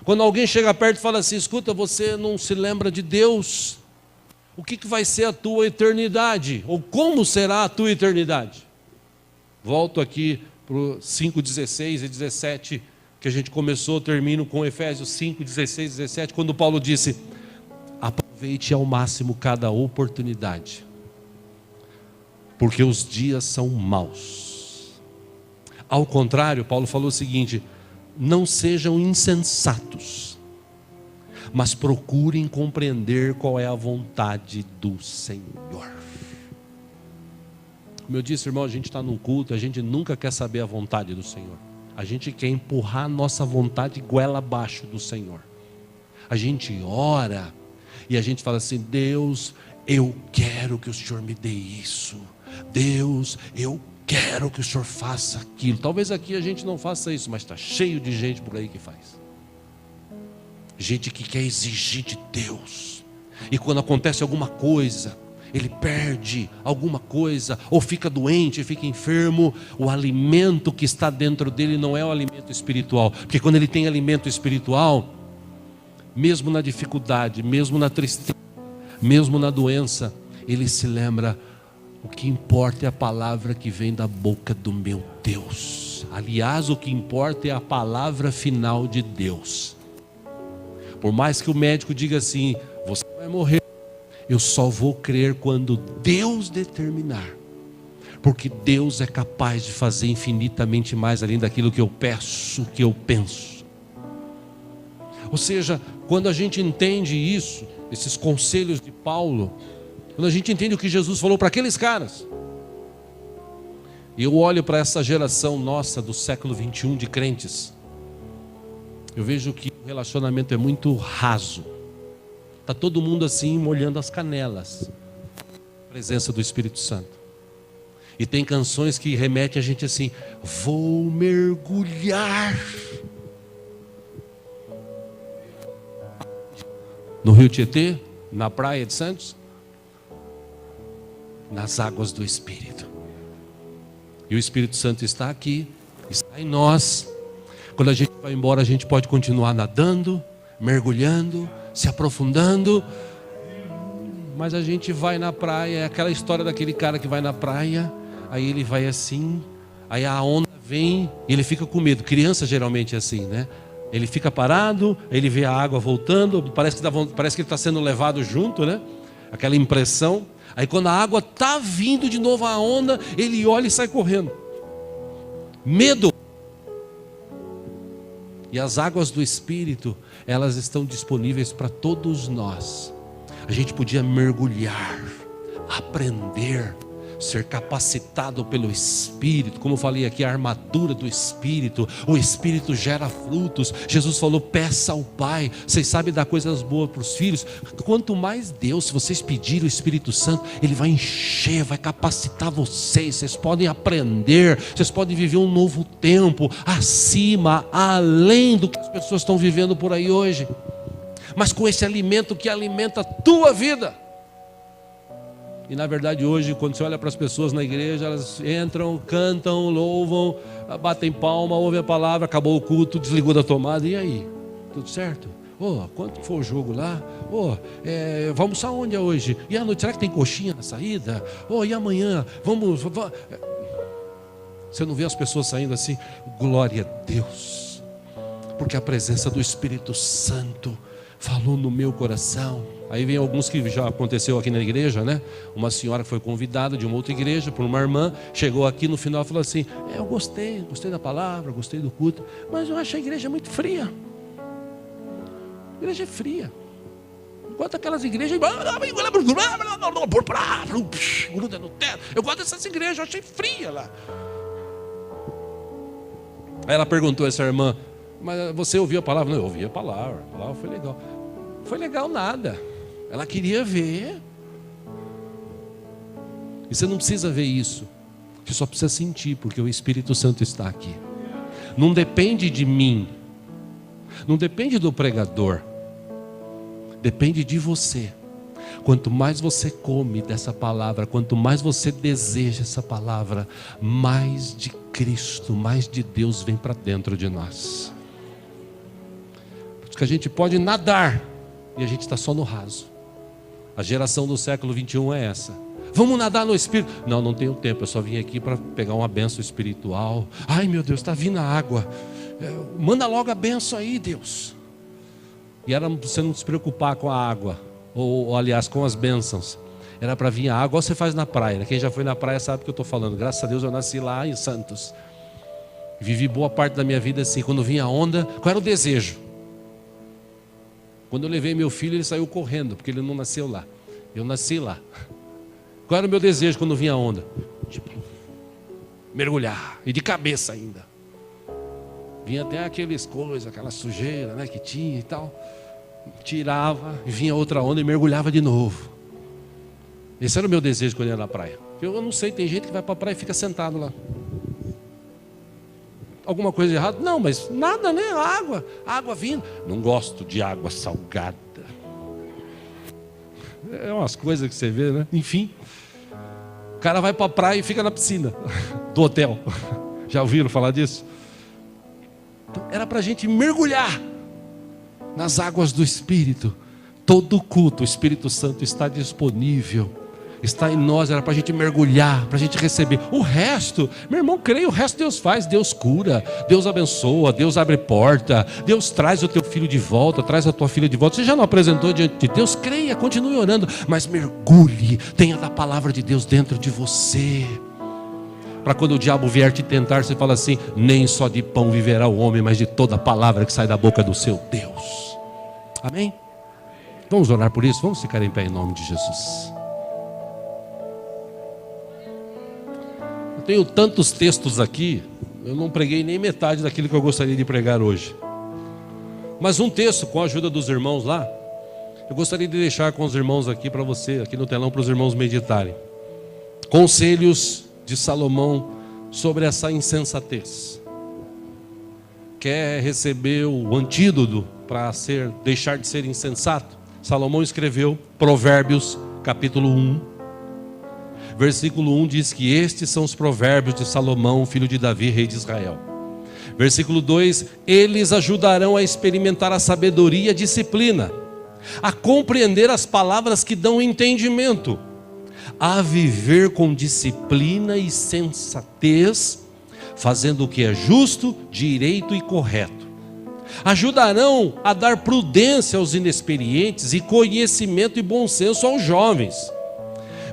Quando alguém chega perto e fala assim: escuta, você não se lembra de Deus? O que vai ser a tua eternidade? Ou como será a tua eternidade? Volto aqui para o 5, 16 e 17, que a gente começou, termino com Efésios 5, 16 e 17, quando Paulo disse: aproveite ao máximo cada oportunidade, porque os dias são maus. Ao contrário, Paulo falou o seguinte: não sejam insensatos, mas procurem compreender qual é a vontade do Senhor. Como eu disse, irmão, a gente está num culto, a gente nunca quer saber a vontade do Senhor. A gente quer empurrar a nossa vontade goela abaixo do Senhor. A gente ora e a gente fala assim: Deus, eu quero que o Senhor me dê isso. Deus, eu quero que o Senhor faça aquilo. Talvez aqui a gente não faça isso, mas está cheio de gente por aí que faz. Gente que quer exigir de Deus. E quando acontece alguma coisa, ele perde alguma coisa, ou fica doente, fica enfermo, o alimento que está dentro dele não é o alimento espiritual. Porque quando ele tem alimento espiritual, mesmo na dificuldade, mesmo na tristeza, mesmo na doença, ele se lembra: o que importa é a palavra que vem da boca do meu Deus. Aliás, o que importa é a palavra final de Deus. Por mais que o médico diga assim: você vai morrer, eu só vou crer quando Deus determinar. Porque Deus é capaz de fazer infinitamente mais além daquilo que eu peço, que eu penso. Ou seja, quando a gente entende isso, esses conselhos de Paulo, quando a gente entende o que Jesus falou para aqueles caras, e eu olho para essa geração nossa do século 21 de crentes, eu vejo que o relacionamento é muito raso. Está todo mundo assim, molhando as canelas, a presença do Espírito Santo. E tem canções que remetem a gente assim: vou mergulhar no Rio Tietê, na praia de Santos, nas águas do Espírito. E o Espírito Santo está aqui, está em nós. Quando a gente vai embora, a gente pode continuar nadando, mergulhando, se aprofundando, mas a gente vai na praia. É aquela história daquele cara que vai na praia, aí ele vai assim, aí a onda vem e ele fica com medo. Criança geralmente é assim, né? Ele fica parado, ele vê a água voltando, parece que ele está sendo levado junto, né? Aquela impressão. Aí quando a água está vindo de novo, a onda, ele olha e sai correndo. Medo. E as águas do Espírito, elas estão disponíveis para todos nós. A gente podia mergulhar, aprender, ser capacitado pelo Espírito. Como eu falei aqui, a armadura do Espírito. O Espírito gera frutos. Jesus falou: peça ao Pai. Vocês sabem dar coisas boas para os filhos. Quanto mais Deus, se vocês pedirem o Espírito Santo, Ele vai encher, vai capacitar vocês. Vocês podem aprender, vocês podem viver um novo tempo, acima, além do que as pessoas estão vivendo por aí hoje. Mas com esse alimento que alimenta a tua vida. E na verdade hoje, quando você olha para as pessoas na igreja, elas entram, cantam, louvam, batem palma, ouvem a palavra, acabou o culto, desligou da tomada, e aí? Tudo certo? Quanto foi o jogo lá? Vamos almoçar onde é hoje? E à noite, será que tem coxinha na saída? E amanhã? Vamos. Você não vê as pessoas saindo assim? Glória a Deus, porque a presença do Espírito Santo falou no meu coração. Aí vem alguns que já aconteceu aqui na igreja, né? Uma senhora que foi convidada de uma outra igreja por uma irmã, chegou aqui no final e falou assim: eu gostei da palavra, gostei do culto, mas eu acho a igreja muito fria. A igreja é fria. Enquanto aquelas igrejas, gruda no teto. Eu gosto dessas igrejas, eu achei fria lá. Aí ela perguntou a essa irmã: mas você ouviu a palavra? Não, eu ouvi a palavra foi legal. Foi legal nada. Ela queria ver. E você não precisa ver isso. Você só precisa sentir, porque o Espírito Santo está aqui. Não depende de mim. Não depende do pregador. Depende de você. Quanto mais você come dessa palavra, quanto mais você deseja essa palavra, mais de Cristo, mais de Deus vem para dentro de nós. Porque a gente pode nadar e a gente está só no raso. A geração do século 21 é essa. Vamos nadar no Espírito. Não tenho tempo, eu só vim aqui para pegar uma bênção espiritual. Ai meu Deus, está vindo a água. Manda logo a bênção aí, Deus. E era para você não se preocupar com a água, ou aliás com as bênçãos. Era para vir a água, igual você faz na praia. Quem já foi na praia sabe o que eu estou falando. Graças a Deus eu nasci lá em Santos. Vivi boa parte da minha vida assim. Quando vinha a onda, qual era o desejo? Quando eu levei meu filho, ele saiu correndo, porque ele não nasceu lá. Eu nasci lá. Qual era o meu desejo quando vinha a onda? Tipo, mergulhar, e de cabeça ainda. Vinha até aquelas coisas, aquela sujeira, né, que tinha e tal. Tirava, e vinha outra onda e mergulhava de novo. Esse era o meu desejo quando eu ia na praia. Eu não sei, tem gente que vai para a praia e fica sentado lá. Alguma coisa errada? Não, mas nada, né? Água vindo. Não gosto de água salgada. É umas coisas que você vê, né? Enfim. O cara vai para a praia e fica na piscina do hotel. Já ouviram falar disso? Então, era para a gente mergulhar nas águas do Espírito. Todo culto, o Espírito Santo está disponível. Está em nós, era para a gente mergulhar, para a gente receber. O resto, meu irmão, creia, o resto Deus faz. Deus cura, Deus abençoa, Deus abre porta, Deus traz o teu filho de volta, traz a tua filha de volta. Você já não apresentou diante de Deus? Creia, continue orando, mas mergulhe, tenha da palavra de Deus dentro de você. Para quando o diabo vier te tentar, você fala assim: nem só de pão viverá o homem, mas de toda a palavra que sai da boca do seu Deus. Amém? Vamos orar por isso? Vamos ficar em pé em nome de Jesus. Eu tenho tantos textos aqui, eu não preguei nem metade daquilo que eu gostaria de pregar hoje. Mas um texto, com a ajuda dos irmãos lá, eu gostaria de deixar com os irmãos aqui para você, aqui no telão, para os irmãos meditarem. Conselhos de Salomão sobre essa insensatez. Quer receber o antídoto para deixar de ser insensato? Salomão escreveu Provérbios capítulo 1, versículo 1 diz que estes são os provérbios de Salomão, filho de Davi, rei de Israel. Versículo 2, eles ajudarão a experimentar a sabedoria e a disciplina, a compreender as palavras que dão entendimento, a viver com disciplina e sensatez, fazendo o que é justo, direito e correto. Ajudarão a dar prudência aos inexperientes e conhecimento e bom senso aos jovens.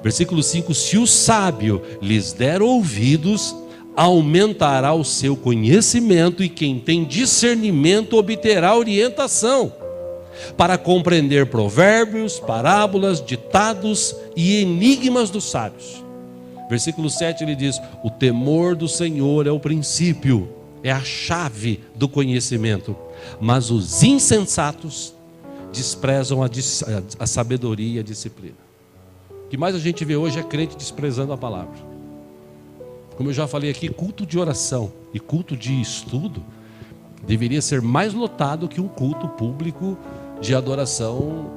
Versículo 5, se o sábio lhes der ouvidos, aumentará o seu conhecimento, e quem tem discernimento obterá orientação, para compreender provérbios, parábolas, ditados e enigmas dos sábios. Versículo 7 ele diz: o temor do Senhor é o princípio, é a chave do conhecimento, mas os insensatos desprezam a sabedoria e a disciplina. O que mais a gente vê hoje é crente desprezando a palavra. Como eu já falei aqui, culto de oração e culto de estudo deveria ser mais lotado que um culto público de adoração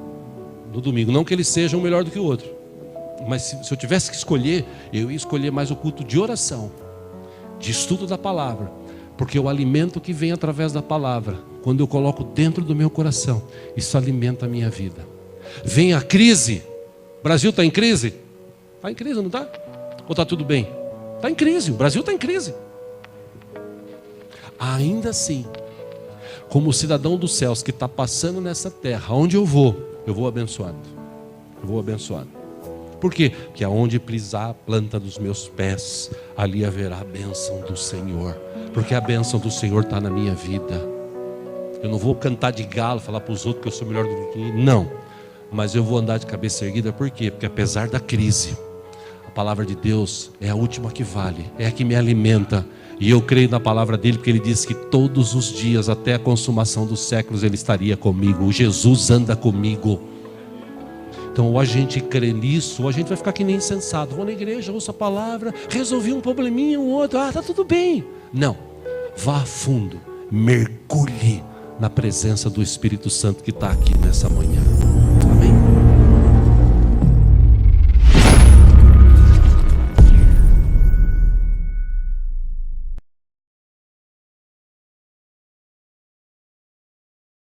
no domingo. Não que eles sejam um melhor do que o outro, mas se eu tivesse que escolher, eu ia escolher mais o culto de oração, de estudo da palavra, porque o alimento que vem através da palavra, quando eu coloco dentro do meu coração, isso alimenta a minha vida. Vem a crise, o Brasil está em crise? Está em crise, não está? Ou está tudo bem? Está em crise, o Brasil está em crise. Ainda assim, como cidadão dos céus que está passando nessa terra, onde eu vou abençoando. Eu vou abençoando. Por quê? Porque aonde pisar a planta dos meus pés, ali haverá a bênção do Senhor. Porque a bênção do Senhor está na minha vida. Eu não vou cantar de galo, falar para os outros que eu sou melhor do que ele. Não. Mas eu vou andar de cabeça erguida. Por quê? Porque apesar da crise, a palavra de Deus é a última que vale. É a que me alimenta. E eu creio na palavra dele, porque ele disse que todos os dias, até a consumação dos séculos, ele estaria comigo. O Jesus anda comigo. Então, ou a gente crê nisso, ou a gente vai ficar que nem insensato. Vou na igreja, ouço a palavra, resolvi um probleminha, um outro, tá tudo bem. Não, vá a fundo, mergulhe na presença do Espírito Santo que está aqui nessa manhã.